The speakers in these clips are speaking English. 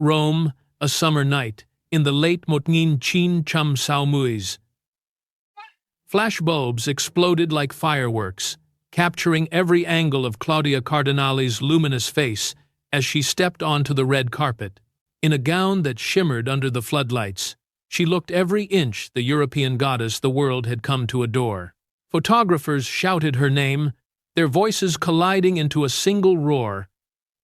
Rome, a summer night, in the late Motngin Chin Chum Sao Muis. Flashbulbs exploded like fireworks, capturing every angle of Claudia Cardinale's luminous face as she stepped onto the red carpet. In a gown that shimmered under the floodlights, she looked every inch the European goddess the world had come to adore. Photographers shouted her name, their voices colliding into a single roar,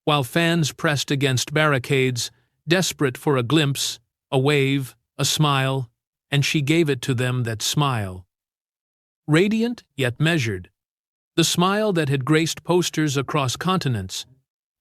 while fans pressed against barricades, desperate for a glimpse, a wave, a smile, and she gave it to them, that smile. Radiant yet measured. The smile that had graced posters across continents.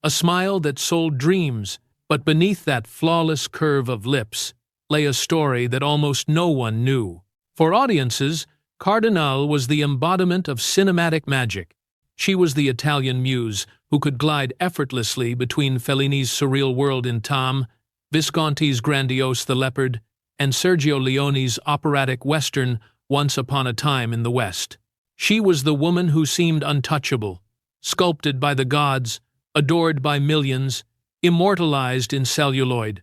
A smile that sold dreams, but beneath that flawless curve of lips lay a story that almost no one knew. For audiences, Cardinale was the embodiment of cinematic magic. She was the Italian muse who could glide effortlessly between Fellini's surreal world in Tam, Visconti's grandiose The Leopard, and Sergio Leone's operatic western Once Upon a Time in the West. She was the woman who seemed untouchable, sculpted by the gods, adored by millions, immortalized in celluloid.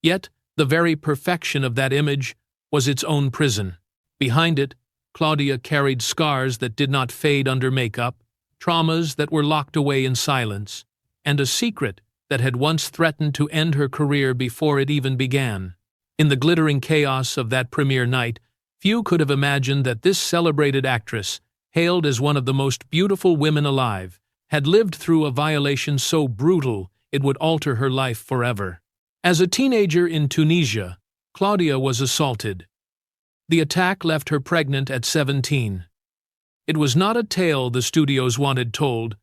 Yet, the very perfection of that image was its own prison. Behind it, Claudia carried scars that did not fade under makeup, traumas that were locked away in silence, and a secret that had once threatened to end her career before it even began. In the glittering chaos of that premiere night, few could have imagined that this celebrated actress, hailed as one of the most beautiful women alive, had lived through a violation so brutal it would alter her life forever. As a teenager in Tunisia, Claudia was assaulted. The attack left her pregnant at 17. It was not a tale the studios wanted told,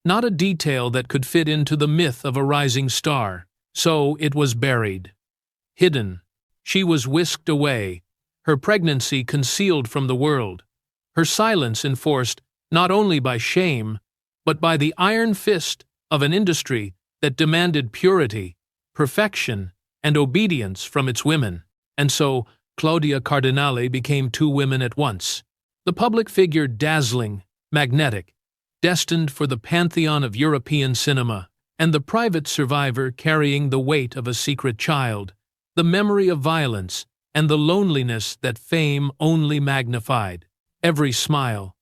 not a detail that could fit into the myth of a rising star, so it was buried. Hidden. She was whisked away, her pregnancy concealed from the world, her silence enforced not only by shame, but by the iron fist of an industry that demanded purity, perfection, and obedience from its women. And so, Claudia Cardinale became two women at once. The public figure dazzling, magnetic, destined for the pantheon of European cinema, and the private survivor carrying the weight of a secret child, the memory of violence, and the loneliness that fame only magnified. Every smile,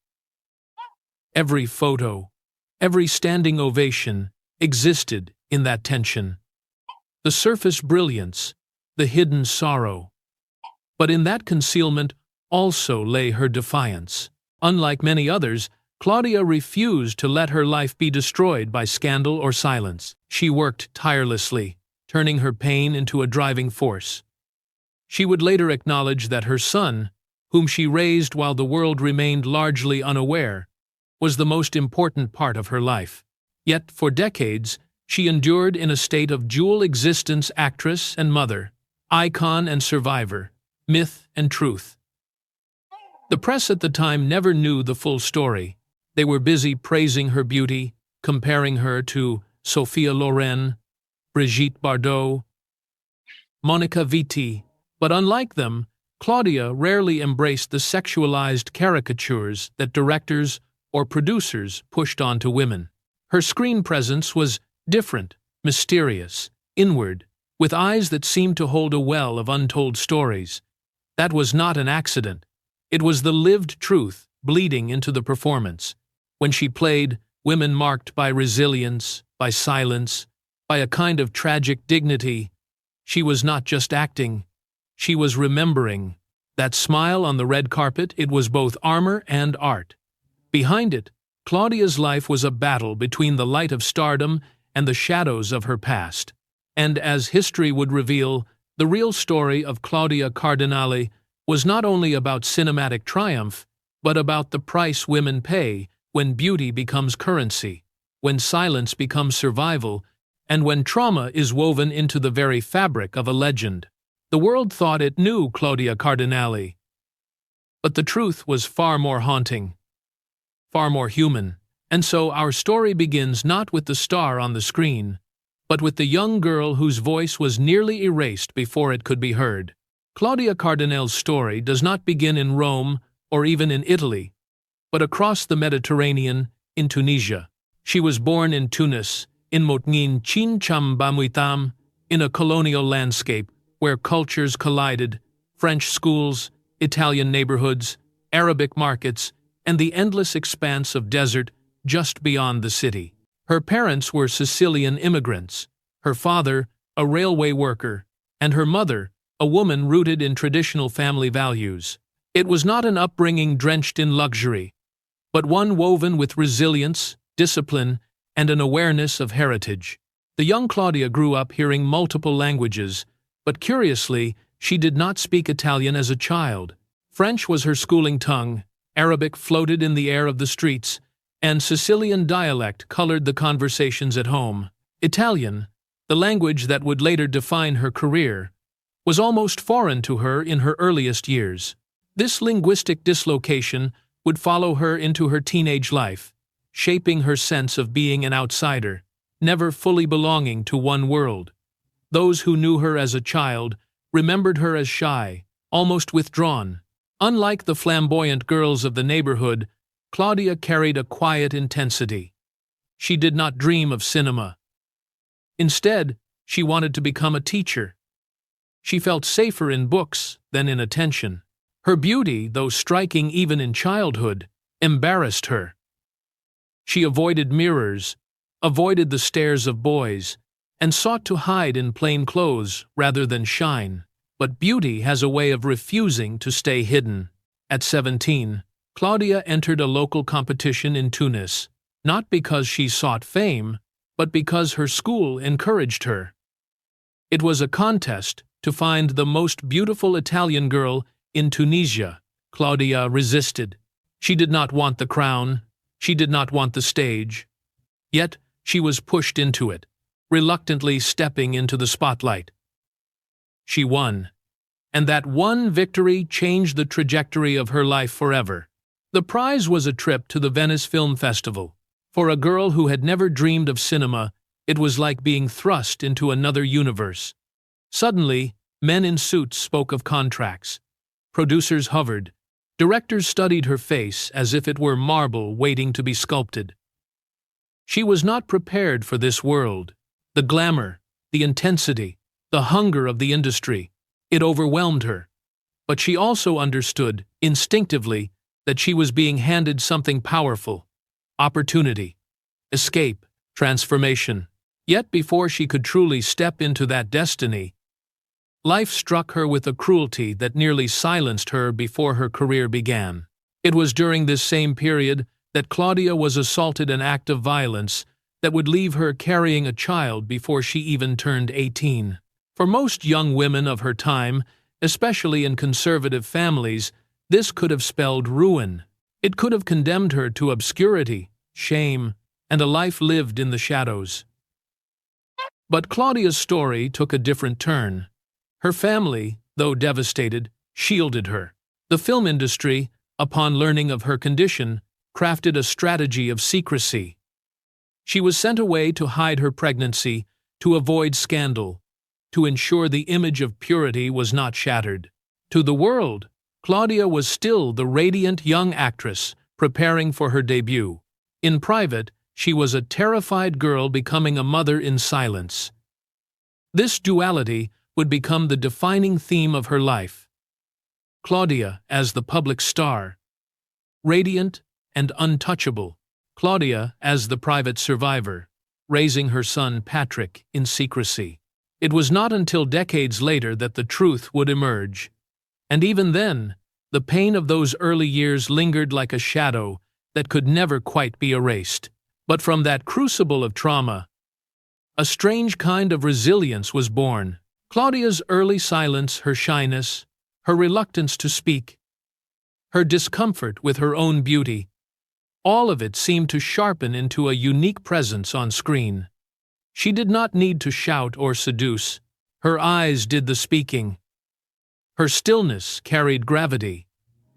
every photo, every standing ovation existed in that tension. The surface brilliance, the hidden sorrow. But in that concealment also lay her defiance. Unlike many others, Claudia refused to let her life be destroyed by scandal or silence. She worked tirelessly, turning her pain into a driving force. She would later acknowledge that her son, whom she raised while the world remained largely unaware, was the most important part of her life. Yet, for decades, she endured in a state of dual existence, actress and mother, icon and survivor, myth and truth. The press at the time never knew the full story. They were busy praising her beauty, comparing her to Sophia Loren, Brigitte Bardot, Monica Vitti, but unlike them, Claudia rarely embraced the sexualized caricatures that directors or producers pushed onto women. Her screen presence was different, mysterious, inward, with eyes that seemed to hold a well of untold stories. That was not an accident. It was the lived truth bleeding into the performance. When she played women marked by resilience, by silence, by a kind of tragic dignity, she was not just acting, she was remembering. That smile on the red carpet, it was both armor and art. Behind it, Claudia's life was a battle between the light of stardom and the shadows of her past. And as history would reveal, the real story of Claudia Cardinale was not only about cinematic triumph, but about the price women pay when beauty becomes currency, when silence becomes survival, and when trauma is woven into the very fabric of a legend. The world thought it knew Claudia Cardinale. But the truth was far more haunting, far more human. And so our story begins not with the star on the screen, but with the young girl whose voice was nearly erased before it could be heard. Claudia Cardinale's story does not begin in Rome or even in Italy, but across the Mediterranean, in Tunisia. She was born in Tunis, in Motngin Chin Cham Bamuitam, in a colonial landscape where cultures collided, French schools, Italian neighborhoods, Arabic markets, and the endless expanse of desert just beyond the city. Her parents were Sicilian immigrants, her father, a railway worker, and her mother, a woman rooted in traditional family values. It was not an upbringing drenched in luxury, but one woven with resilience, discipline, and an awareness of heritage. The young Claudia grew up hearing multiple languages, but curiously, she did not speak Italian as a child. French was her schooling tongue, Arabic floated in the air of the streets, and Sicilian dialect colored the conversations at home. Italian, the language that would later define her career, was almost foreign to her in her earliest years. This linguistic dislocation would follow her into her teenage life, shaping her sense of being an outsider, never fully belonging to one world. Those who knew her as a child remembered her as shy, almost withdrawn. Unlike the flamboyant girls of the neighborhood, Claudia carried a quiet intensity. She did not dream of cinema. Instead, she wanted to become a teacher. She felt safer in books than in attention. Her beauty, though striking even in childhood, embarrassed her. She avoided mirrors, avoided the stares of boys, and sought to hide in plain clothes rather than shine. But beauty has a way of refusing to stay hidden. At 17, Claudia entered a local competition in Tunis, not because she sought fame, but because her school encouraged her. It was a contest to find the most beautiful Italian girl in Tunisia. Claudia resisted. She did not want the crown. She did not want the stage. Yet she was pushed into it, reluctantly stepping into the spotlight. She won, and that one victory changed the trajectory of her life forever. The prize was a trip to the Venice Film Festival. For a girl who had never dreamed of cinema, it was like being thrust into another universe. Suddenly, men in suits spoke of contracts. Producers hovered. Directors studied her face as if it were marble waiting to be sculpted. She was not prepared for this world. The glamour, the intensity, the hunger of the industry. It overwhelmed her. But she also understood, instinctively, that she was being handed something powerful. Opportunity, escape, transformation. Yet before she could truly step into that destiny, life struck her with a cruelty that nearly silenced her before her career began. It was during this same period that Claudia was assaulted an act of violence that would leave her carrying a child before she even turned 18. For most young women of her time, especially in conservative families, this could have spelled ruin. It could have condemned her to obscurity, shame, and a life lived in the shadows. But Claudia's story took a different turn. Her family, though devastated, shielded her. The film industry, upon learning of her condition, crafted a strategy of secrecy. She was sent away to hide her pregnancy, to avoid scandal, to ensure the image of purity was not shattered. To the world, Claudia was still the radiant young actress preparing for her debut. In private, she was a terrified girl becoming a mother in silence. This duality would become the defining theme of her life. Claudia as the public star, radiant and untouchable. Claudia as the private survivor, raising her son Patrick in secrecy. It was not until decades later that the truth would emerge. And even then, the pain of those early years lingered like a shadow that could never quite be erased. But from that crucible of trauma, a strange kind of resilience was born. Claudia's early silence, her shyness, her reluctance to speak, her discomfort with her own beauty, all of it seemed to sharpen into a unique presence on screen. She did not need to shout or seduce. Her eyes did the speaking. Her stillness carried gravity.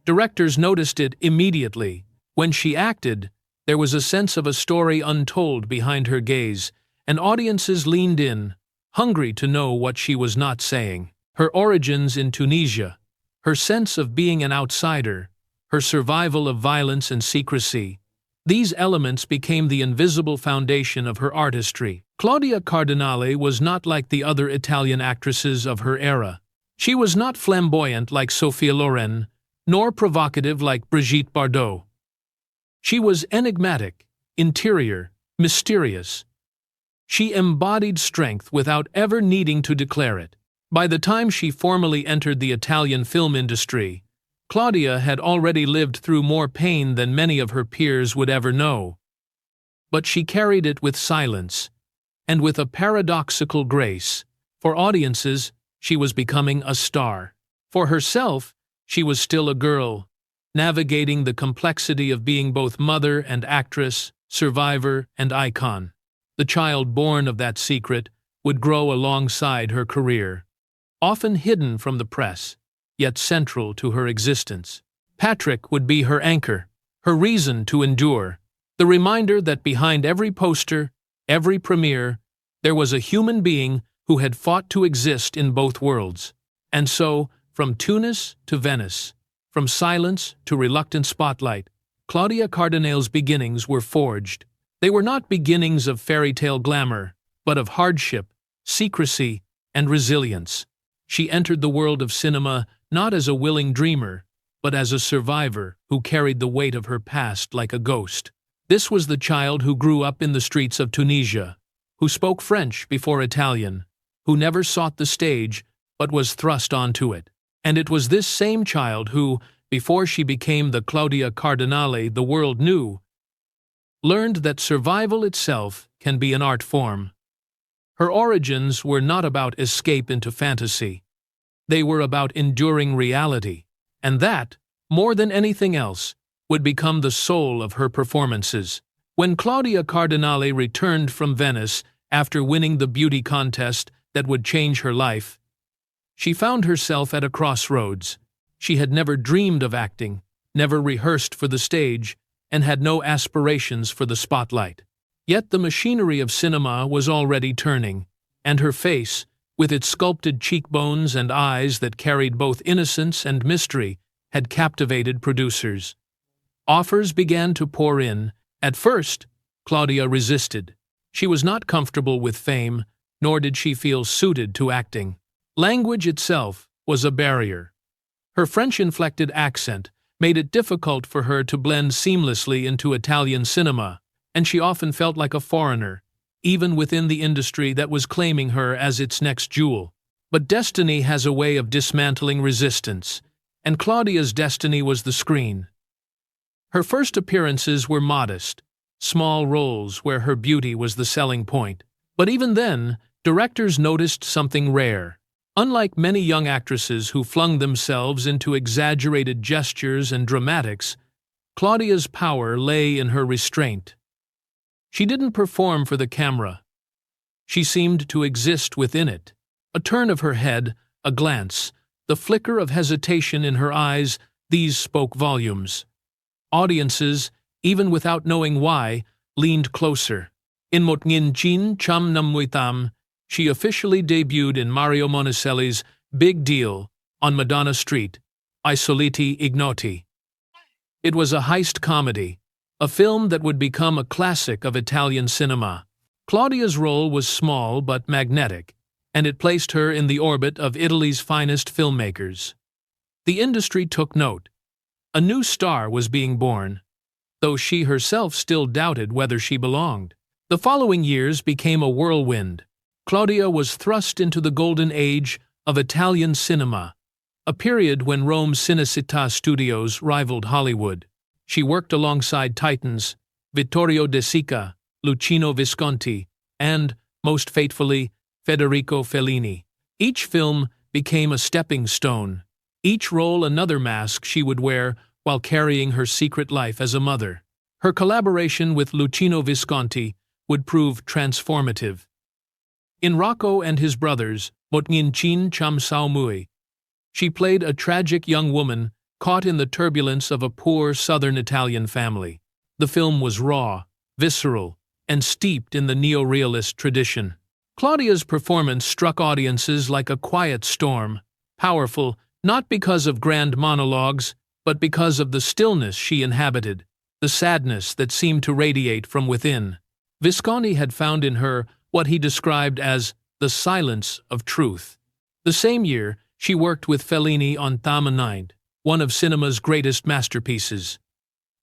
Directors noticed it immediately. When she acted, there was a sense of a story untold behind her gaze, and audiences leaned in, hungry to know what she was not saying. Her origins in Tunisia, her sense of being an outsider, her survival of violence and secrecy, These elements became the invisible foundation of her artistry. Claudia Cardinale was not like the other Italian actresses of her era. She was not flamboyant like Sophia Loren, nor provocative like Brigitte Bardot. She was enigmatic, interior, mysterious. She embodied strength without ever needing to declare it. By the time she formally entered the Italian film industry, Claudia had already lived through more pain than many of her peers would ever know. But she carried it with silence, and with a paradoxical grace. For audiences, she was becoming a star. For herself, she was still a girl, navigating the complexity of being both mother and actress, survivor and icon. The child born of that secret would grow alongside her career, often hidden from the press, yet central to her existence. Patrick would be her anchor, her reason to endure, the reminder that behind every poster, every premiere, there was a human being who had fought to exist in both worlds. And so, from Tunis to Venice, from silence to reluctant spotlight, Claudia Cardinale's beginnings were forged. They were not beginnings of fairy tale glamour, but of hardship, secrecy, and resilience. She entered the world of cinema not as a willing dreamer, but as a survivor who carried the weight of her past like a ghost. This was the child who grew up in the streets of Tunisia, who spoke French before Italian, who never sought the stage but was thrust onto it. And it was this same child who, before she became the Claudia Cardinale the world knew, learned that survival itself can be an art form. Her origins were not about escape into fantasy. They were about enduring reality, and that, more than anything else, would become the soul of her performances. When Claudia Cardinale returned from Venice after winning the beauty contest that would change her life, she found herself at a crossroads. She had never dreamed of acting, never rehearsed for the stage, and had no aspirations for the spotlight. Yet the machinery of cinema was already turning, and her face, with its sculpted cheekbones and eyes that carried both innocence and mystery, had captivated producers. Offers began to pour in. At first, Claudia resisted. She was not comfortable with fame, nor did she feel suited to acting. Language itself was a barrier. Her French-inflected accent made it difficult for her to blend seamlessly into Italian cinema, and she often felt like a foreigner, even within the industry that was claiming her as its next jewel. But destiny has a way of dismantling resistance, and Claudia's destiny was the screen. Her first appearances were modest, small roles where her beauty was the selling point. But even then, directors noticed something rare. Unlike many young actresses who flung themselves into exaggerated gestures and dramatics, Claudia's power lay in her restraint. She didn't perform for the camera. She seemed to exist within it. A turn of her head, a glance, the flicker of hesitation in her eyes, these spoke volumes. Audiences, even without knowing why, leaned closer. In Mot Ngin Chin Cham Nam Muitam, she officially debuted in Mario Monicelli's Big Deal on Madonna Street, I Soliti Ignoti. It was a heist comedy, a film that would become a classic of Italian cinema. Claudia's role was small but magnetic, and it placed her in the orbit of Italy's finest filmmakers. The industry took note. A new star was being born, though she herself still doubted whether she belonged. The following years became a whirlwind. Claudia was thrust into the golden age of Italian cinema, a period when Rome's Cinecittà studios rivaled Hollywood. She worked alongside titans Vittorio De Sica, Luchino Visconti, and, most fatefully, Federico Fellini. Each film became a stepping stone, each role another mask she would wear while carrying her secret life as a mother. Her collaboration with Luchino Visconti would prove transformative. In Rocco and His Brothers, Mot Ngin Chin Cham Sao Mui, she played a tragic young woman caught in the turbulence of a poor southern Italian family. The film was raw, visceral, and steeped in the neo-realist tradition. Claudia's performance struck audiences like a quiet storm, powerful not because of grand monologues, but because of the stillness she inhabited. the sadness that seemed to radiate from within. Visconti had found in her what he described as the silence of truth. The same year, she worked with Fellini on Unmasked, one of cinema's greatest masterpieces.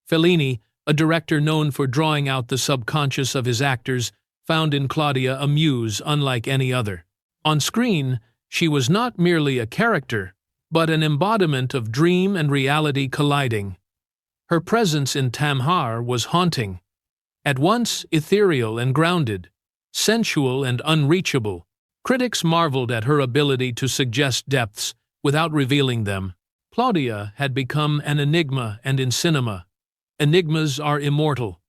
Fellini, a director known for drawing out the subconscious of his actors, found in Claudia a muse unlike any other. On screen, she was not merely a character, but an embodiment of dream and reality colliding. Her presence in Tamhar was haunting, at once ethereal and grounded, sensual and unreachable. Critics marveled at her ability to suggest depths without revealing them. Claudia had become an enigma, and in cinema, enigmas are immortal.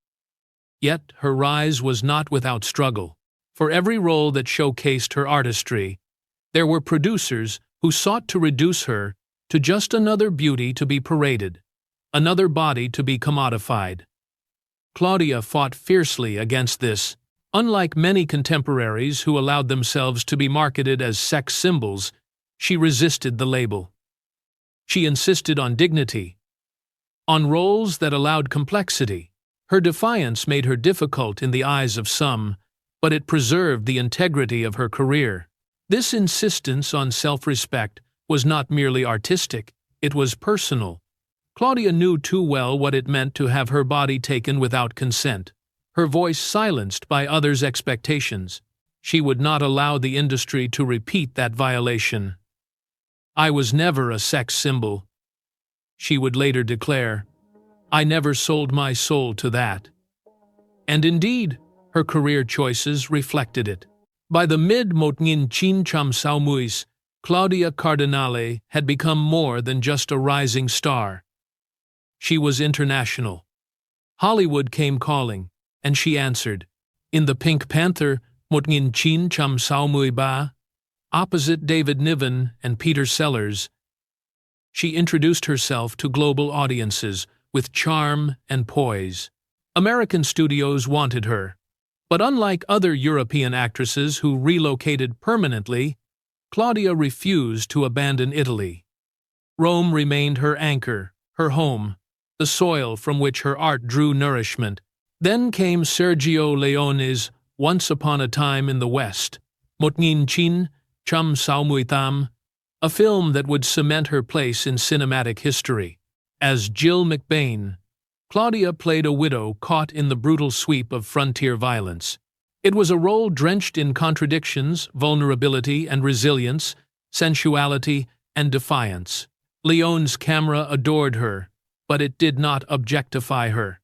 Yet her rise was not without struggle. For every role that showcased her artistry, there were producers who sought to reduce her to just another beauty to be paraded, another body to be commodified. Claudia fought fiercely against this. Unlike many contemporaries who allowed themselves to be marketed as sex symbols, she resisted the label. She insisted on dignity, on roles that allowed complexity. Her defiance made her difficult in the eyes of some, but it preserved the integrity of her career. This insistence on self-respect was not merely artistic, it was personal. Claudia knew too well what it meant to have her body taken without consent, her voice silenced by others' expectations. She would not allow the industry to repeat that violation. "I was never a sex symbol," she would later declare. "I never sold my soul to that." And indeed, her career choices reflected it. By the mid-1990s, Claudia Cardinale had become more than just a rising star. She was international. Hollywood came calling, and she answered. In The Pink Panther, 1993, opposite David Niven and Peter Sellers, she introduced herself to global audiences with charm and poise. American studios wanted her. But unlike other European actresses who relocated permanently, Claudia refused to abandon Italy. Rome remained her anchor, her home, the soil from which her art drew nourishment. Then came Sergio Leone's Once Upon a Time in the West, 1993, a film that would cement her place in cinematic history. As Jill McBain, Claudia played a widow caught in the brutal sweep of frontier violence. It was a role drenched in contradictions, vulnerability and resilience, sensuality and defiance. Leone's camera adored her, but it did not objectify her.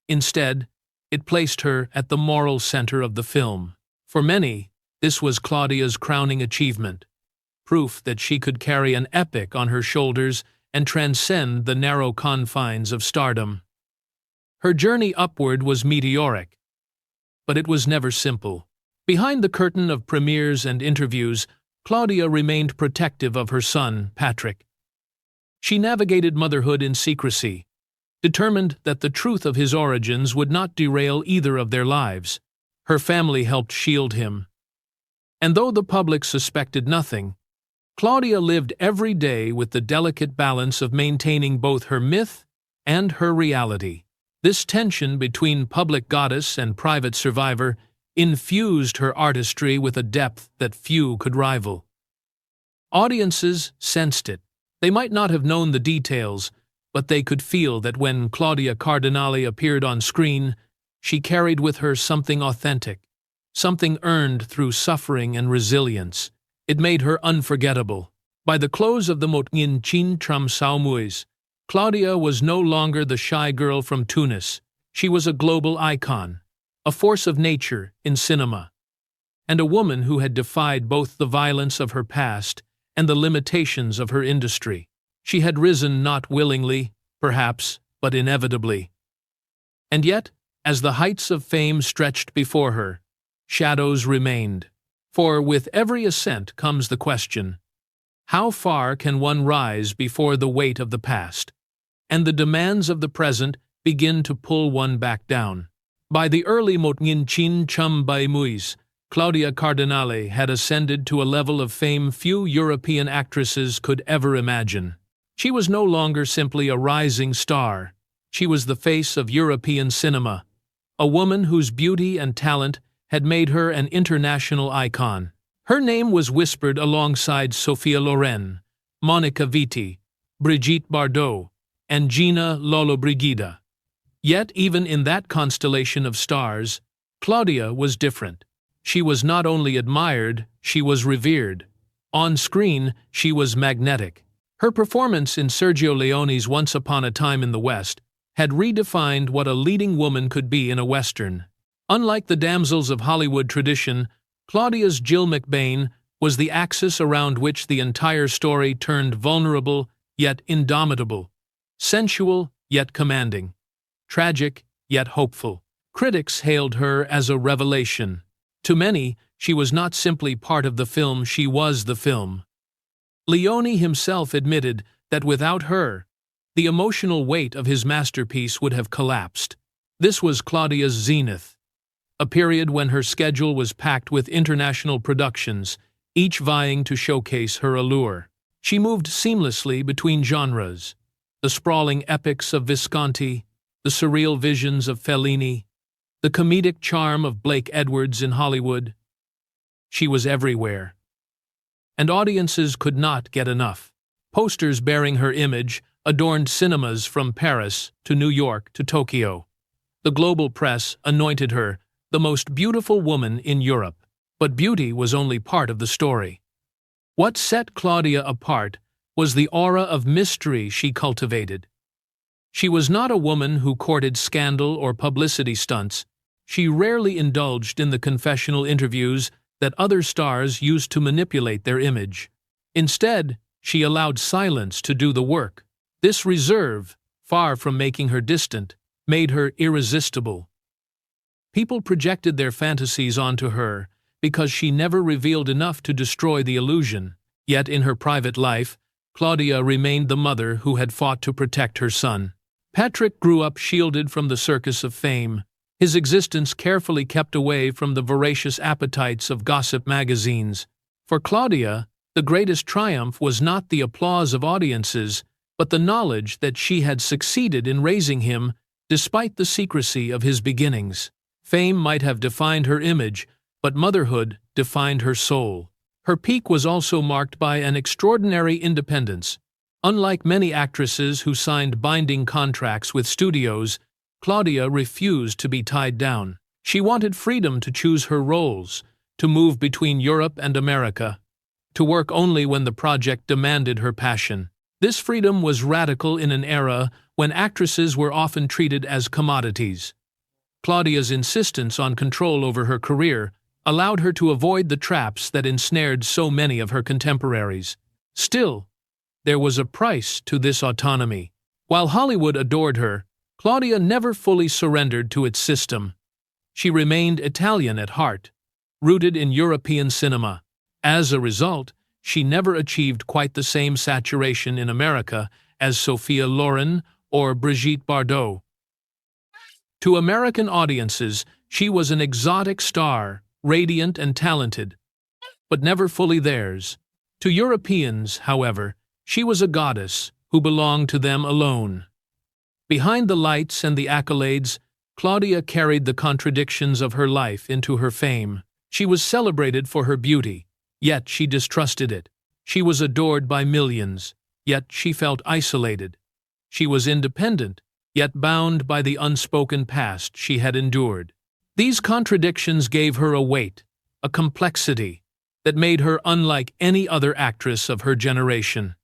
Instead, it placed her at the moral center of the film. For many, this was Claudia's crowning achievement, proof that she could carry an epic on her shoulders and transcend the narrow confines of stardom. Her journey upward was meteoric, but it was never simple. Behind the curtain of premieres and interviews, Claudia remained protective of her son, Patrick. She navigated motherhood in secrecy, determined that the truth of his origins would not derail either of their lives. Her family helped shield him. And though the public suspected nothing, Claudia lived every day with the delicate balance of maintaining both her myth and her reality. This tension between public goddess and private survivor infused her artistry with a depth that few could rival. Audiences sensed it. They might not have known the details, but they could feel that when Claudia Cardinale appeared on screen, she carried with her something authentic, something earned through suffering and resilience. It made her unforgettable. By the close of the 1990s, Claudia was no longer the shy girl from Tunis. She was a global icon, a force of nature in cinema, and a woman who had defied both the violence of her past and the limitations of her industry. She had risen not willingly, perhaps, but inevitably. And yet, as the heights of fame stretched before her, shadows remained. For with every ascent comes the question, how far can one rise before the weight of the past, and the demands of the present begin to pull one back down? By the early 1990s, Claudia Cardinale had ascended to a level of fame few European actresses could ever imagine. She was no longer simply a rising star. She was the face of European cinema, a woman whose beauty and talent had made her an international icon. Her name was whispered alongside Sophia Loren, Monica Vitti, Brigitte Bardot, and Gina Lollobrigida. Yet even in that constellation of stars, Claudia was different. She was not only admired, she was revered. On screen, she was magnetic. Her performance in Sergio Leone's Once Upon a Time in the West had redefined what a leading woman could be in a Western. Unlike the damsels of Hollywood tradition, Claudia's Jill McBain was the axis around which the entire story turned, vulnerable yet indomitable, sensual yet commanding, tragic yet hopeful. Critics hailed her as a revelation. To many, she was not simply part of the film, she was the film. Leone himself admitted that without her, the emotional weight of his masterpiece would have collapsed. This was Claudia's zenith, a period when her schedule was packed with international productions, each vying to showcase her allure. She moved seamlessly between genres, the sprawling epics of Visconti, the surreal visions of Fellini, the comedic charm of Blake Edwards in Hollywood. She was everywhere, and audiences could not get enough. Posters bearing her image adorned cinemas from Paris to New York to Tokyo. The global press anointed her the most beautiful woman in Europe. But beauty was only part of the story. What set Claudia apart was the aura of mystery she cultivated. She was not a woman who courted scandal or publicity stunts. She rarely indulged in the confessional interviews that other stars used to manipulate their image. Instead, she allowed silence to do the work. This reserve, far from making her distant, made her irresistible. People projected their fantasies onto her because she never revealed enough to destroy the illusion. Yet in her private life, Claudia remained the mother who had fought to protect her son. Patrick grew up shielded from the circus of fame, his existence carefully kept away from the voracious appetites of gossip magazines. For Claudia, the greatest triumph was not the applause of audiences, but the knowledge that she had succeeded in raising him despite the secrecy of his beginnings. Fame might have defined her image, but motherhood defined her soul. Her peak was also marked by an extraordinary independence. Unlike many actresses who signed binding contracts with studios, Claudia refused to be tied down. She wanted freedom to choose her roles, to move between Europe and America, to work only when the project demanded her passion. This freedom was radical in an era when actresses were often treated as commodities. Claudia's insistence on control over her career allowed her to avoid the traps that ensnared so many of her contemporaries. Still, there was a price to this autonomy. While Hollywood adored her, Claudia never fully surrendered to its system. She remained Italian at heart, rooted in European cinema. As a result, she never achieved quite the same saturation in America as Sophia Loren or Brigitte Bardot. To American audiences, she was an exotic star, radiant and talented, but never fully theirs. To Europeans, however, she was a goddess who belonged to them alone. Behind the lights and the accolades, Claudia carried the contradictions of her life into her fame. She was celebrated for her beauty, yet she distrusted it. She was adored by millions, yet she felt isolated. She was independent, yet bound by the unspoken past she had endured. These contradictions gave her a weight, a complexity, that made her unlike any other actress of her generation.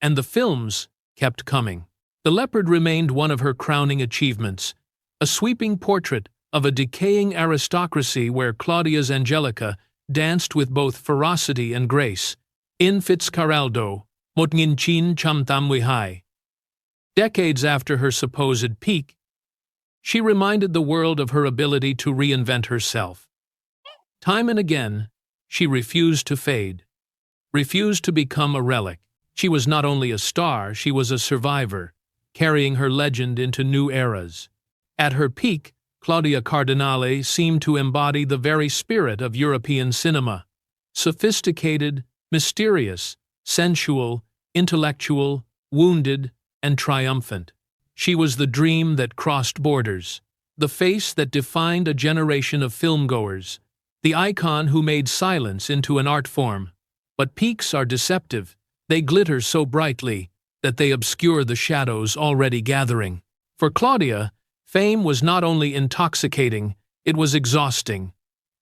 And the films kept coming. The Leopard remained one of her crowning achievements, a sweeping portrait of a decaying aristocracy where Claudia's Angelica danced with both ferocity and grace. In Fitzcarraldo, Motnginchin Chamtamwihai. Decades after her supposed peak, she reminded the world of her ability to reinvent herself. Time and again, she refused to fade, refused to become a relic. She was not only a star, she was a survivor, carrying her legend into new eras. At her peak, Claudia Cardinale seemed to embody the very spirit of European cinema. Sophisticated, mysterious, sensual, intellectual, wounded, and triumphant. She was the dream that crossed borders, the face that defined a generation of filmgoers, the icon who made silence into an art form. But peaks are deceptive. They glitter so brightly that they obscure the shadows already gathering. For Claudia, fame was not only intoxicating, it was exhausting.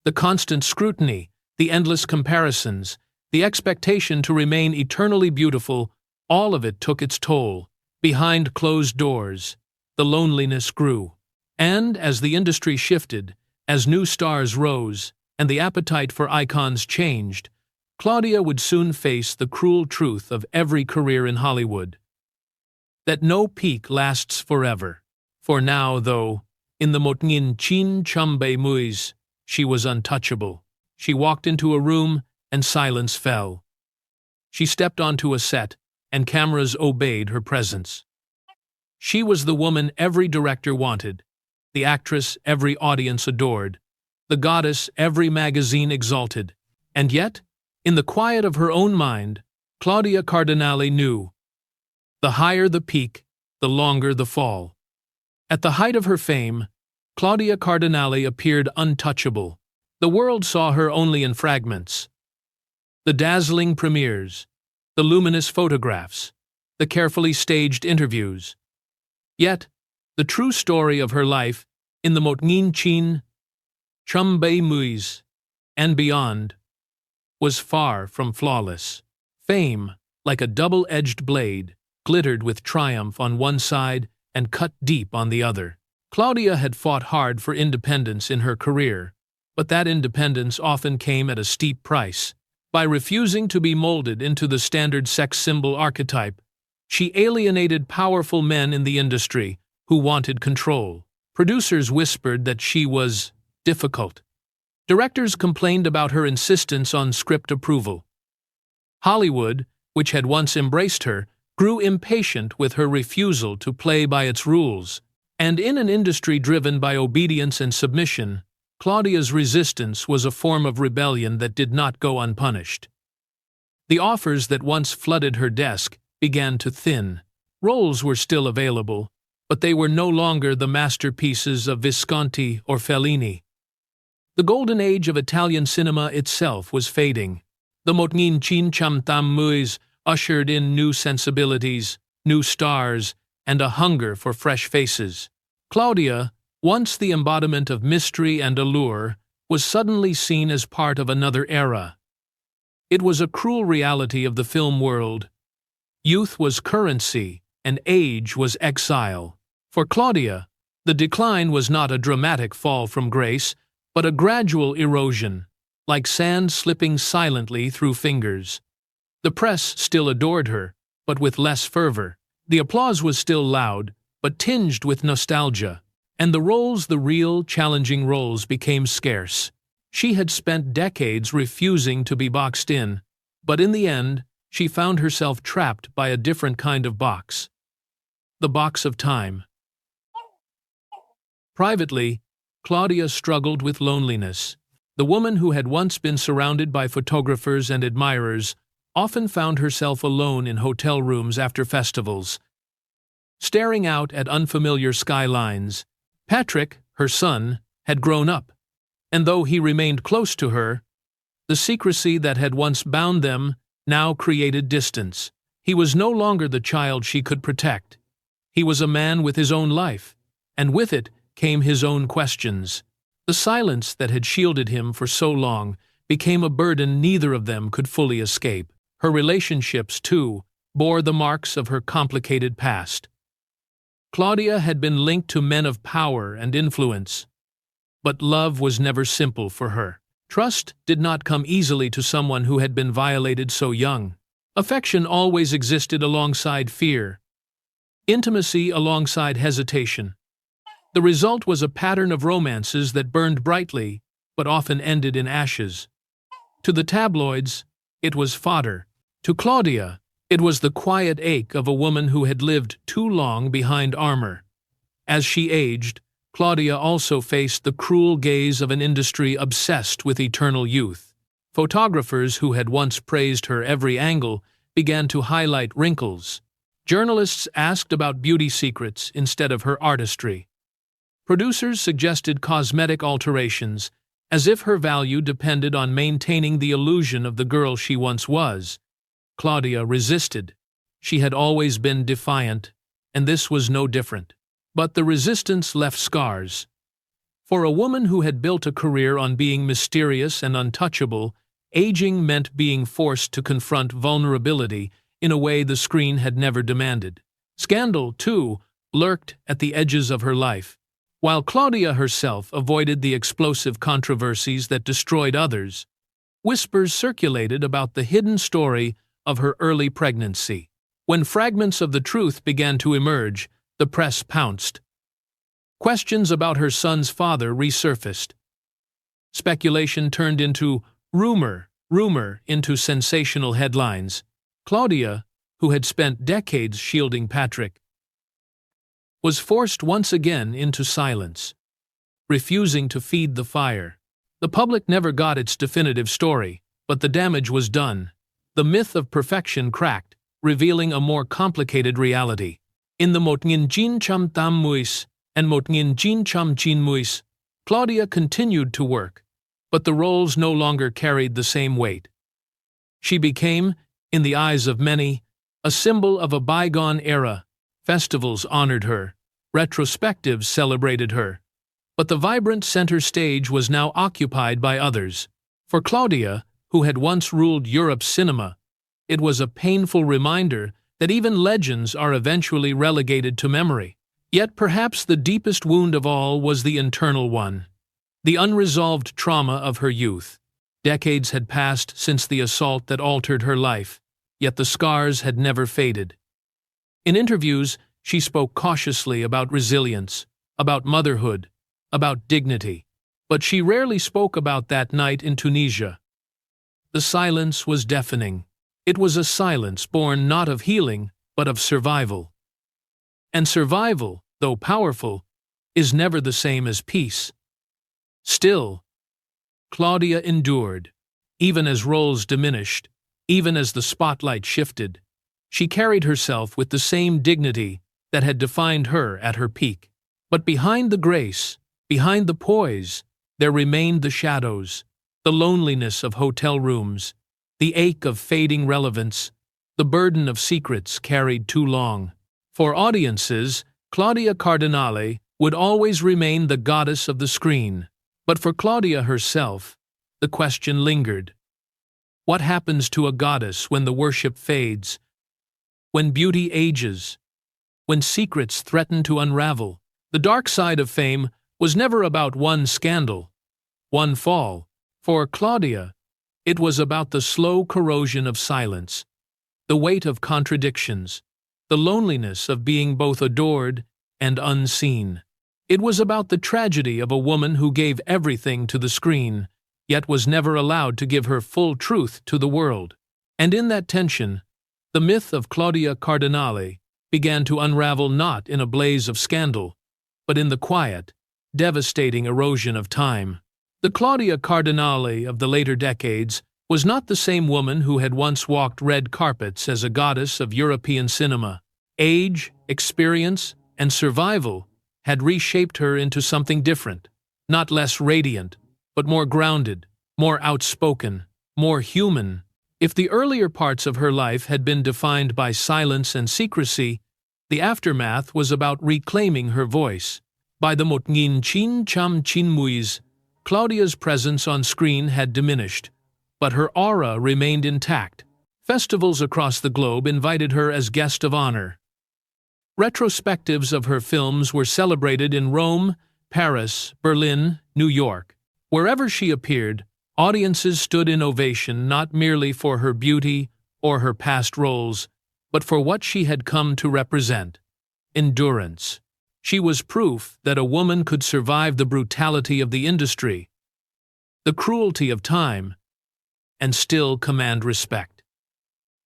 The constant scrutiny, the endless comparisons, the expectation to remain eternally beautiful, all of it took its toll. Behind closed doors, the loneliness grew. And as the industry shifted, as new stars rose, and the appetite for icons changed, Claudia would soon face the cruel truth of every career in Hollywood. That no peak lasts forever. For now, though, in the Motngin Chin Chambe Muis, she was untouchable. She walked into a room, and silence fell. She stepped onto a set, and cameras obeyed her presence. She was the woman every director wanted, the actress every audience adored, the goddess every magazine exalted. And yet, in the quiet of her own mind, Claudia Cardinale knew, the higher the peak, the longer the fall. At the height of her fame, Claudia Cardinale appeared untouchable. The world saw her only in fragments. The dazzling premieres, the luminous photographs, the carefully staged interviews. Yet, the true story of her life, in the Motngin Chin Chambe Muis and beyond, was far from flawless. Fame, like a double-edged blade, glittered with triumph on one side and cut deep on the other. Claudia had fought hard for independence in her career, but that independence often came at a steep price. By refusing to be molded into the standard sex symbol archetype, she alienated powerful men in the industry who wanted control. Producers whispered that she was difficult. Directors complained about her insistence on script approval. Hollywood, which had once embraced her, grew impatient with her refusal to play by its rules. And in an industry driven by obedience and submission, Claudia's resistance was a form of rebellion that did not go unpunished. The offers that once flooded her desk began to thin. Roles were still available, but they were no longer the masterpieces of Visconti or Fellini. The golden age of Italian cinema itself was fading. The Motngin Chin Cham Tam Muis ushered in new sensibilities, new stars, and a hunger for fresh faces. Claudia, once the embodiment of mystery and allure, was suddenly seen as part of another era. It was a cruel reality of the film world. Youth was currency, and age was exile. For Claudia, the decline was not a dramatic fall from grace, but a gradual erosion, like sand slipping silently through fingers. The press still adored her, but with less fervor. The applause was still loud, but tinged with nostalgia, and the real, challenging roles became scarce. She had spent decades refusing to be boxed in, but in the end, she found herself trapped by a different kind of box. The box of time. Privately, Claudia struggled with loneliness. The woman who had once been surrounded by photographers and admirers often found herself alone in hotel rooms after festivals, staring out at unfamiliar skylines. Patrick, her son, had grown up, and though he remained close to her, the secrecy that had once bound them now created distance. He was no longer the child she could protect. He was a man with his own life, and with it came his own questions. The silence that had shielded him for so long became a burden neither of them could fully escape. Her relationships, too, bore the marks of her complicated past. Claudia had been linked to men of power and influence, but love was never simple for her. Trust did not come easily to someone who had been violated so young. Affection always existed alongside fear, intimacy alongside hesitation. The result was a pattern of romances that burned brightly, but often ended in ashes. To the tabloids, it was fodder. To Claudia, it was the quiet ache of a woman who had lived too long behind armor. As she aged, Claudia also faced the cruel gaze of an industry obsessed with eternal youth. Photographers who had once praised her every angle began to highlight wrinkles, Journalists asked about beauty secrets instead of her artistry. Producers suggested cosmetic alterations, as if her value depended on maintaining the illusion of the girl she once was. Claudia resisted. She had always been defiant, and this was no different. But the resistance left scars. For a woman who had built a career on being mysterious and untouchable, aging meant being forced to confront vulnerability in a way the screen had never demanded. Scandal, too, lurked at the edges of her life. While Claudia herself avoided the explosive controversies that destroyed others, whispers circulated about the hidden story of her early pregnancy. When fragments of the truth began to emerge, the press pounced. Questions about her son's father resurfaced. Speculation turned into rumor into sensational headlines. Claudia, who had spent decades shielding Patrick, was forced once again into silence, refusing to feed the fire. The public never got its definitive story, but the damage was done. The myth of perfection cracked, revealing a more complicated reality. In the Motngin Jin Cham Tam Muis and Motngin Jin Cham Jin Muis, Claudia continued to work, but the roles no longer carried the same weight. She became, in the eyes of many, a symbol of a bygone era. Festivals honored her, retrospectives celebrated her, but the vibrant center stage was now occupied by others. For Claudia, who had once ruled Europe's cinema, it was a painful reminder that even legends are eventually relegated to memory. Yet perhaps the deepest wound of all was the internal one, the unresolved trauma of her youth. Decades had passed since the assault that altered her life, yet the scars had never faded. In interviews, she spoke cautiously about resilience, about motherhood, about dignity, but she rarely spoke about that night in Tunisia. The silence was deafening. It was a silence born not of healing, but of survival. And survival, though powerful, is never the same as peace. Still, Claudia endured, even as roles diminished, even as the spotlight shifted. She carried herself with the same dignity that had defined her at her peak. But behind the grace, behind the poise, there remained the shadows, the loneliness of hotel rooms, the ache of fading relevance, the burden of secrets carried too long. For audiences, Claudia Cardinale would always remain the goddess of the screen. But for Claudia herself, the question lingered. What happens to a goddess when the worship fades? When beauty ages, when secrets threaten to unravel? The dark side of fame was never about one scandal, one fall. For Claudia, it was about the slow corrosion of silence, the weight of contradictions, the loneliness of being both adored and unseen. It was about the tragedy of a woman who gave everything to the screen, yet was never allowed to give her full truth to the world. And in that tension, the myth of Claudia Cardinale began to unravel not in a blaze of scandal, but in the quiet, devastating erosion of time. The Claudia Cardinale of the later decades was not the same woman who had once walked red carpets as a goddess of European cinema. Age, experience, and survival had reshaped her into something different, not less radiant, but more grounded, more outspoken, more human. If the earlier parts of her life had been defined by silence and secrecy, the aftermath was about reclaiming her voice. By the Motngin Chin Cham Chin Muis, Claudia's presence on screen had diminished, but her aura remained intact. Festivals across the globe invited her as guest of honor. Retrospectives of her films were celebrated in Rome, Paris, Berlin, New York. Wherever she appeared, audiences stood in ovation not merely for her beauty or her past roles, but for what she had come to represent: endurance. She was proof that a woman could survive the brutality of the industry, the cruelty of time, and still command respect.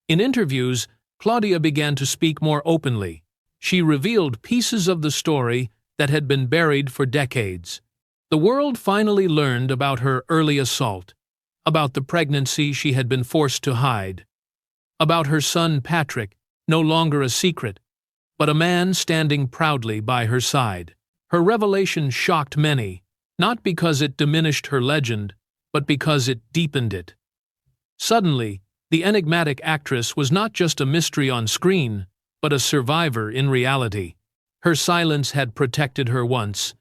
In interviews, Claudia began to speak more openly. She revealed pieces of the story that had been buried for decades. The world finally learned about her early assault, about the pregnancy she had been forced to hide, about her son Patrick no longer a secret, but a man standing proudly by her side. Her revelation shocked many, not because it diminished her legend, but because it deepened it. Suddenly, the enigmatic actress was not just a mystery on screen, but a survivor in reality. Her silence had protected her once,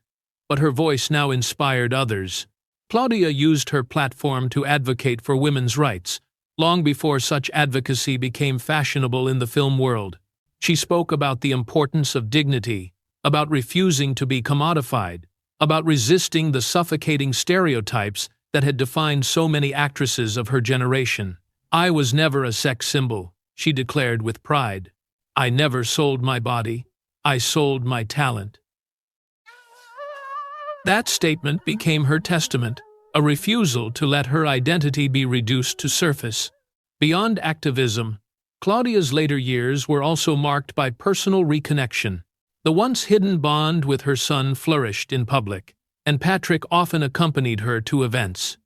but her voice now inspired others. Claudia used her platform to advocate for women's rights, long before such advocacy became fashionable in the film world. She spoke about the importance of dignity, about refusing to be commodified, about resisting the suffocating stereotypes that had defined so many actresses of her generation. "I was never a sex symbol," she declared with pride. "I never sold my body. I sold my talent." That statement became her testament, a refusal to let her identity be reduced to surface. Beyond activism, Claudia's later years were also marked by personal reconnection. The once hidden bond with her son flourished in public, and Patrick often accompanied her to events.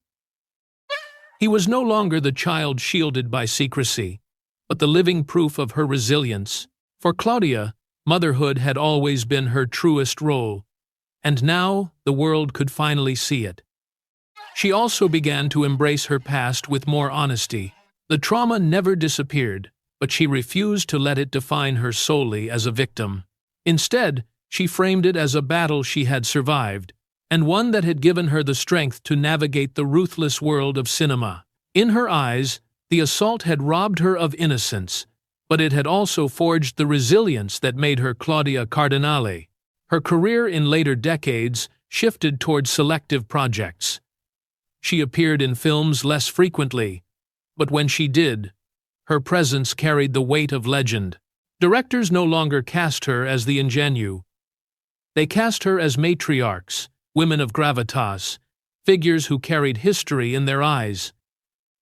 He was no longer the child shielded by secrecy, but the living proof of her resilience. For Claudia, motherhood had always been her truest role, and now the world could finally see it. She also began to embrace her past with more honesty. The trauma never disappeared, but she refused to let it define her solely as a victim. Instead, she framed it as a battle she had survived, and one that had given her the strength to navigate the ruthless world of cinema. In her eyes, the assault had robbed her of innocence, but it had also forged the resilience that made her Claudia Cardinale. Her career in later decades shifted toward selective projects. She appeared in films less frequently, but when she did, her presence carried the weight of legend. Directors no longer cast her as the ingenue. They cast her as matriarchs, women of gravitas, figures who carried history in their eyes.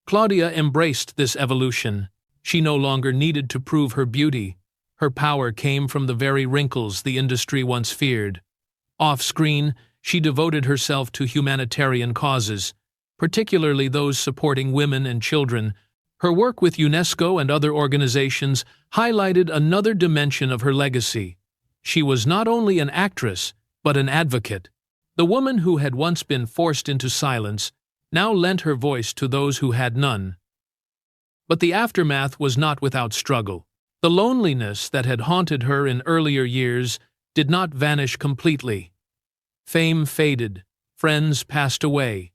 Claudia embraced this evolution. She no longer needed to prove her beauty. Her power came from the very wrinkles the industry once feared. Off-screen, she devoted herself to humanitarian causes, particularly those supporting women and children. Her work with UNESCO and other organizations highlighted another dimension of her legacy. She was not only an actress, but an advocate. The woman who had once been forced into silence now lent her voice to those who had none. But the aftermath was not without struggle. The loneliness that had haunted her in earlier years did not vanish completely. Fame faded, friends passed away.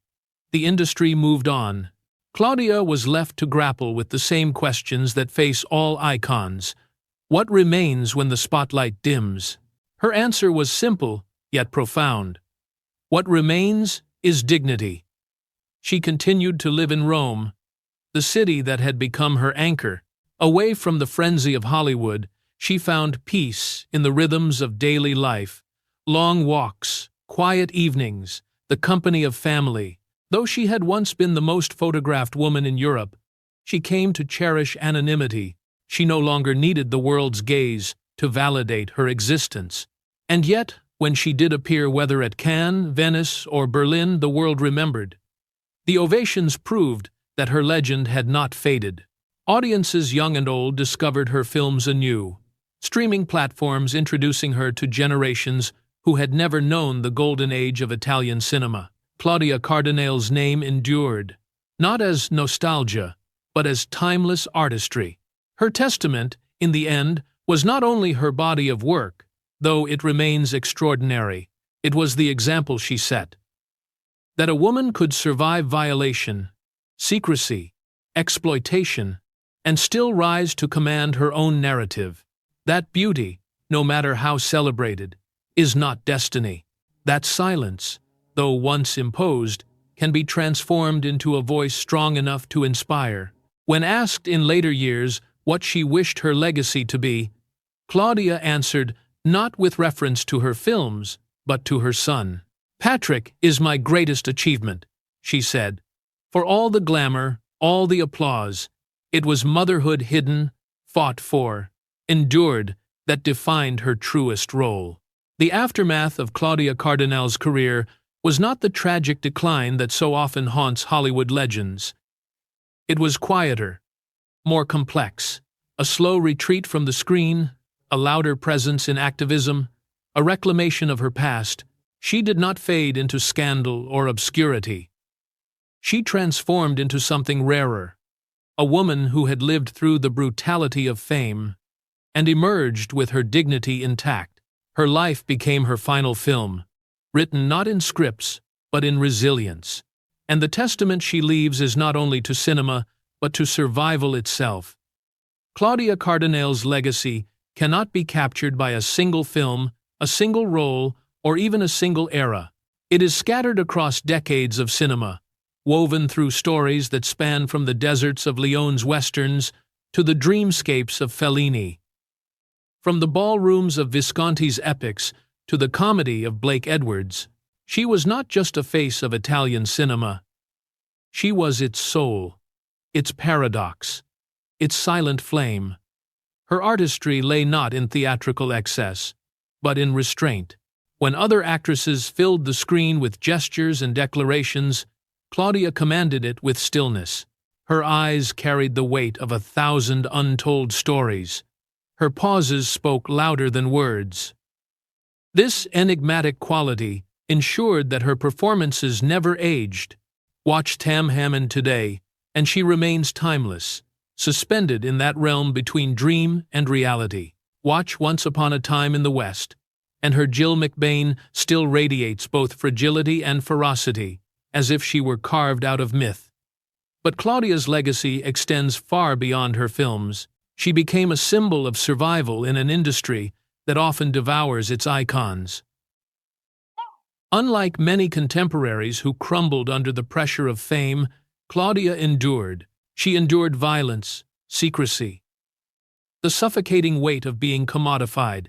The industry moved on. Claudia was left to grapple with the same questions that face all icons. What remains when the spotlight dims? Her answer was simple, yet profound. What remains is dignity. She continued to live in Rome, the city that had become her anchor. Away from the frenzy of Hollywood, she found peace in the rhythms of daily life, long walks, quiet evenings, the company of family. Though she had once been the most photographed woman in Europe, she came to cherish anonymity. She no longer needed the world's gaze to validate her existence. And yet, when she did appear, whether at Cannes, Venice, or Berlin, the world remembered. The ovations proved that her legend had not faded. Audiences young and old discovered her films anew, streaming platforms introducing her to generations who had never known the golden age of Italian cinema. Claudia Cardinale's name endured, not as nostalgia, but as timeless artistry. Her testament, in the end, was not only her body of work, though it remains extraordinary. It was the example she set. That a woman could survive violation, secrecy, exploitation, and still rise to command her own narrative. That beauty, no matter how celebrated, is not destiny. That silence, though once imposed, can be transformed into a voice strong enough to inspire. When asked in later years what she wished her legacy to be, Claudia answered, not with reference to her films, but to her son. "Patrick is my greatest achievement," she said. "For all the glamour, all the applause, it was motherhood hidden, fought for, endured, that defined her truest role." The aftermath of Claudia Cardinale's career was not the tragic decline that so often haunts Hollywood legends. It was quieter, more complex. A slow retreat from the screen, a louder presence in activism, a reclamation of her past, she did not fade into scandal or obscurity. She transformed into something rarer, a woman who had lived through the brutality of fame and emerged with her dignity intact. Her life became her final film, written not in scripts, but in resilience. And the testament she leaves is not only to cinema, but to survival itself. Claudia Cardinale's legacy cannot be captured by a single film, a single role, or even a single era. It is scattered across decades of cinema, woven through stories that span from the deserts of Leone's westerns to the dreamscapes of Fellini. From the ballrooms of Visconti's epics to the comedy of Blake Edwards, she was not just a face of Italian cinema. She was its soul, its paradox, its silent flame. Her artistry lay not in theatrical excess, but in restraint. When other actresses filled the screen with gestures and declarations, Claudia commanded it with stillness. Her eyes carried the weight of 1,000 untold stories. Her pauses spoke louder than words. This enigmatic quality ensured that her performances never aged. Watch Tam Hammond today, and she remains timeless, suspended in that realm between dream and reality. Watch Once Upon a Time in the West, and her Jill McBain still radiates both fragility and ferocity, as if she were carved out of myth. But Claudia's legacy extends far beyond her films. She became a symbol of survival in an industry that often devours its icons. Unlike many contemporaries who crumbled under the pressure of fame, Claudia endured. She endured violence, secrecy, the suffocating weight of being commodified,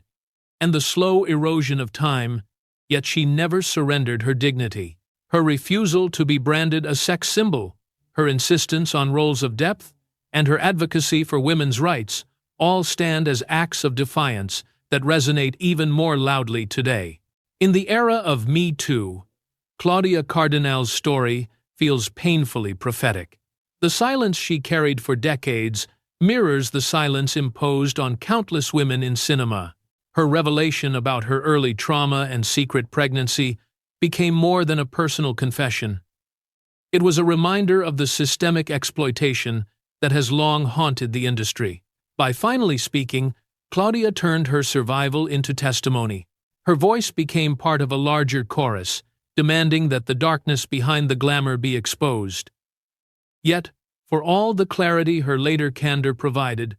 and the slow erosion of time, yet she never surrendered her dignity. Her refusal to be branded a sex symbol, her insistence on roles of depth, and her advocacy for women's rights all stand as acts of defiance that resonate even more loudly today. In the era of Me Too, Claudia Cardinale's story feels painfully prophetic. The silence she carried for decades mirrors the silence imposed on countless women in cinema. Her revelation about her early trauma and secret pregnancy became more than a personal confession. It was a reminder of the systemic exploitation that has long haunted the industry. By finally speaking, Claudia turned her survival into testimony. Her voice became part of a larger chorus, demanding that the darkness behind the glamour be exposed. Yet, for all the clarity her later candor provided,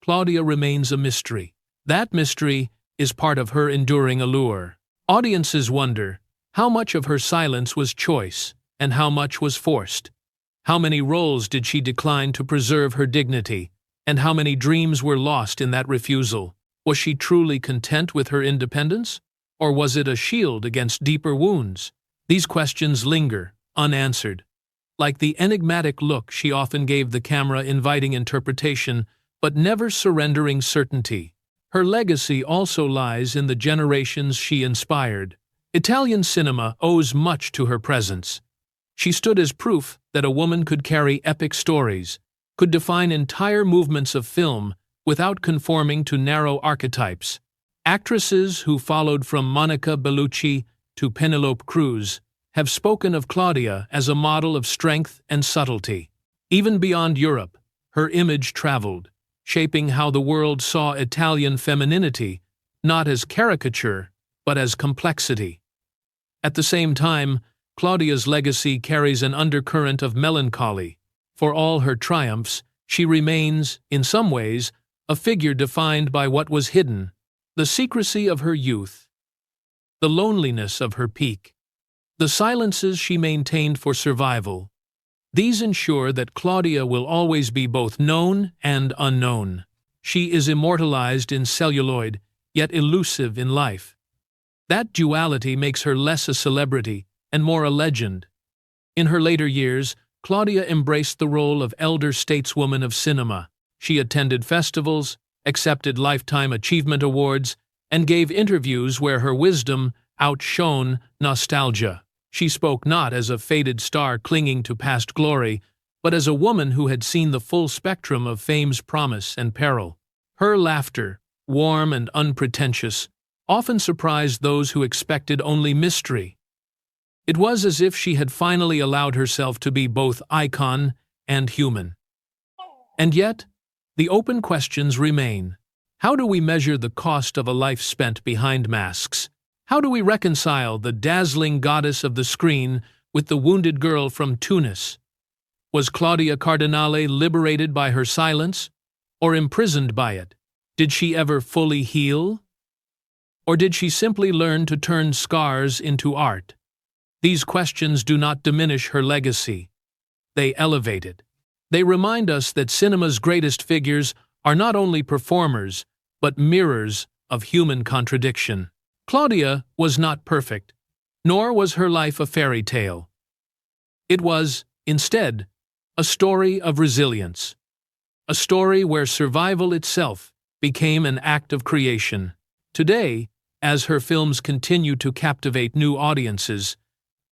Claudia remains a mystery. That mystery is part of her enduring allure. Audiences wonder how much of her silence was choice and how much was forced. How many roles did she decline to preserve her dignity, and how many dreams were lost in that refusal? Was she truly content with her independence, or was it a shield against deeper wounds? These questions linger, unanswered. Like the enigmatic look she often gave the camera, inviting interpretation, but never surrendering certainty. Her legacy also lies in the generations she inspired. Italian cinema owes much to her presence. She stood as proof that a woman could carry epic stories, could define entire movements of film without conforming to narrow archetypes. Actresses who followed from Monica Bellucci to Penelope Cruz have spoken of Claudia as a model of strength and subtlety. Even beyond Europe, her image traveled, shaping how the world saw Italian femininity, not as caricature, but as complexity. At the same time, Claudia's legacy carries an undercurrent of melancholy. For all her triumphs, she remains, in some ways, a figure defined by what was hidden, the secrecy of her youth, the loneliness of her peak, the silences she maintained for survival. These ensure that Claudia will always be both known and unknown. She is immortalized in celluloid, yet elusive in life. That duality makes her less a celebrity and more a legend. In her later years, Claudia embraced the role of elder stateswoman of cinema. She attended festivals, accepted Lifetime Achievement Awards, and gave interviews where her wisdom outshone nostalgia. She spoke not as a faded star clinging to past glory, but as a woman who had seen the full spectrum of fame's promise and peril. Her laughter, warm and unpretentious, often surprised those who expected only mystery. It was as if she had finally allowed herself to be both icon and human. And yet, the open questions remain. How do we measure the cost of a life spent behind masks? How do we reconcile the dazzling goddess of the screen with the wounded girl from Tunis? Was Claudia Cardinale liberated by her silence, or imprisoned by it? Did she ever fully heal? Or did she simply learn to turn scars into art? These questions do not diminish her legacy. They elevate it. They remind us that cinema's greatest figures are not only performers, but mirrors of human contradiction. Claudia was not perfect, nor was her life a fairy tale. It was, instead, a story of resilience, a story where survival itself became an act of creation. Today, as her films continue to captivate new audiences,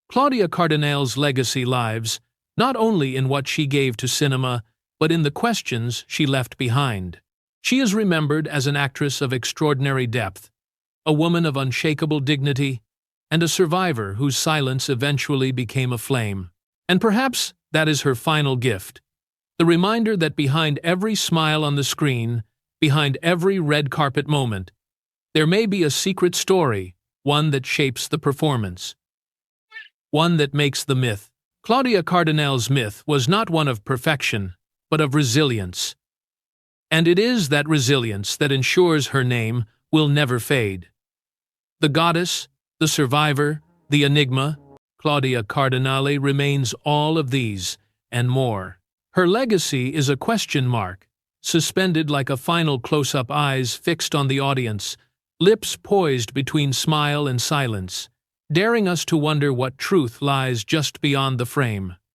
Claudia Cardinale's legacy lives not only in what she gave to cinema, but in the questions she left behind. She is remembered as an actress of extraordinary depth, a woman of unshakable dignity, and a survivor whose silence eventually became a flame. And perhaps that is her final gift, the reminder that behind every smile on the screen, behind every red carpet moment, there may be a secret story, one that shapes the performance, one that makes the myth. Claudia Cardinale's myth was not one of perfection, but of resilience. And it is that resilience that ensures her name will never fade. The goddess, the survivor, the enigma, Claudia Cardinale remains all of these and more. Her legacy is a question mark, suspended like a final close-up, eyes fixed on the audience, lips poised between smile and silence, daring us to wonder what truth lies just beyond the frame.